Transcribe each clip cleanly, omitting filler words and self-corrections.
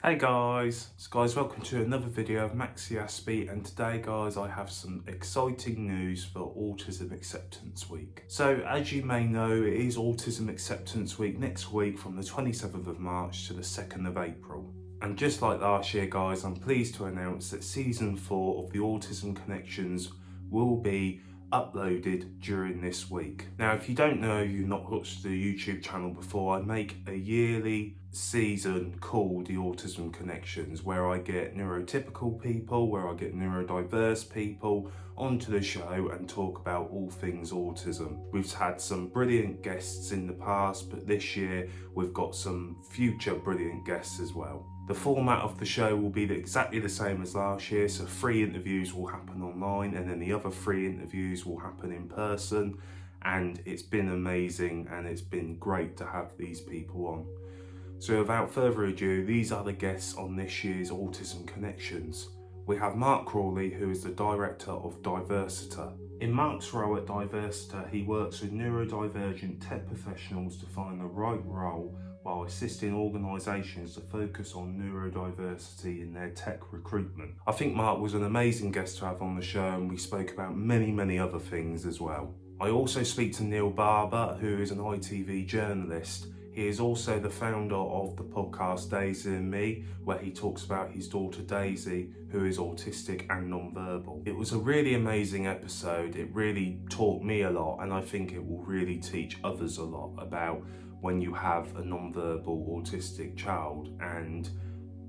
Hey guys, welcome to another video of MaxiAspie, and today guys I have some exciting news for Autism Acceptance Week. So as you may know, it is Autism Acceptance Week next week from the 27th of March to the 2nd of April. And just like last year guys, I'm pleased to announce that season 4 of the Autism Connections will be uploaded during this week. Now if you don't know, you've not watched the YouTube channel before, I make a yearly season called the Autism Connections where I get neurotypical people, where I get neurodiverse people onto the show and talk about all things autism. We've had some brilliant guests in the past, but this year we've got some future brilliant guests as well. The format of the show will be exactly the same as last year, so 3 interviews will happen online and then the other 3 interviews will happen in person, and it's been amazing and it's been great to have these people on. So without further ado, these are the guests on this year's Autism Connections. We have Marc Crawley, who is the Director of Diversita. In Marc's role at Diversita, he works with neurodivergent tech professionals to find the right role while assisting organisations to focus on neurodiversity in their tech recruitment. I think Marc was an amazing guest to have on the show, and we spoke about many other things as well. I also speak to Neil Barbour, who is an ITV journalist. He is also the founder of the podcast Daisy and Me, where he talks about his daughter Daisy, who is autistic and non-verbal. It was a really amazing episode. It really taught me a lot, and I think it will really teach others a lot about when you have a non-verbal autistic child and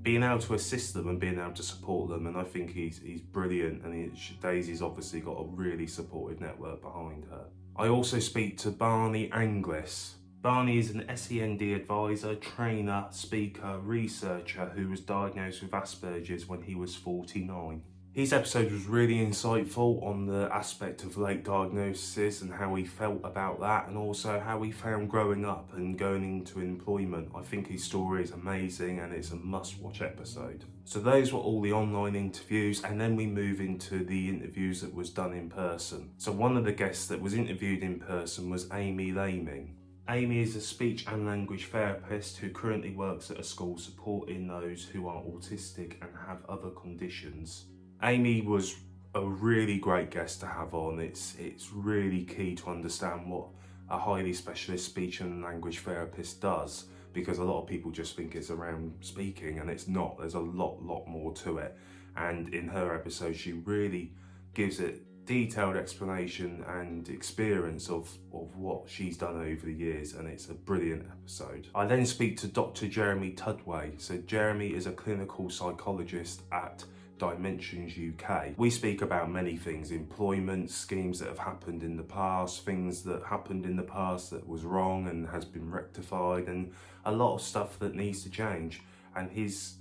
being able to assist them and being able to support them. And I think he's brilliant, and Daisy's obviously got a really supportive network behind her. I also speak to Barney Angliss. Barney is an SEND advisor, trainer, speaker, researcher who was diagnosed with Asperger's when he was 49. His episode was really insightful on the aspect of late diagnosis and how he felt about that, and also how he found growing up and going into employment. I think his story is amazing and it's a must-watch episode. So those were all the online interviews, and then we move into the interviews that was done in person. So one of the guests that was interviewed in person was Aimee Laming. Aimee is a speech and language therapist who currently works at a school supporting those who are autistic and have other conditions. Aimee was a really great guest to have on. It's really key to understand what a highly specialist speech and language therapist does, because a lot of people just think it's around speaking, and it's not. There's a lot more to it. And in her episode, she really gives it detailed explanation and experience of what she's done over the years, and it's a brilliant episode. I then speak to Dr. Jeremy Tudway. So Jeremy is a clinical psychologist at Dimensions UK. We speak about many things: employment, schemes that have happened in the past, things that happened in the past that was wrong and has been rectified, and a lot of stuff that needs to change. And his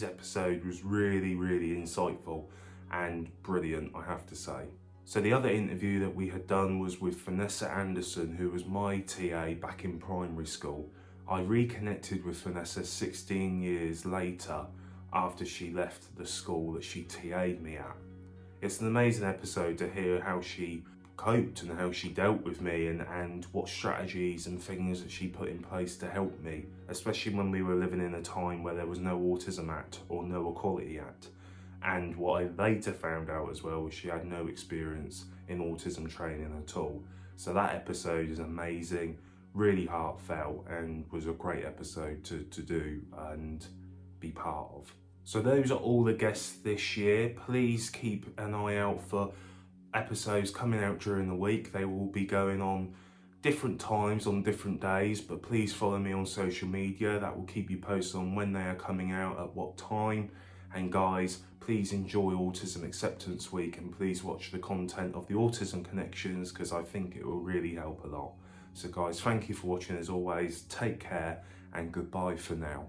episode was really insightful and brilliant, I have to say. So the other interview that we had done was with Vanessa Anderson, who was my TA back in primary school. I reconnected with Vanessa 16 years later after she left the school that she TA'd me at. It's an amazing episode to hear how she coped and how she dealt with me, and what strategies and things that she put in place to help me, especially when we were living in a time where there was no Autism Act or no Equality Act. And what I later found out as well was she had no experience in autism training at all. So that episode is amazing, really heartfelt, and was a great episode to do and be part of. So those are all the guests this year. Please keep an eye out for episodes coming out during the week. They will be going on different times on different days, but please follow me on social media. That will keep you posted on when they are coming out, at what time. And guys, please enjoy Autism Acceptance Week, and please watch the content of the Autism Connections, because I think it will really help a lot. So guys, thank you for watching as always. Take care and goodbye for now.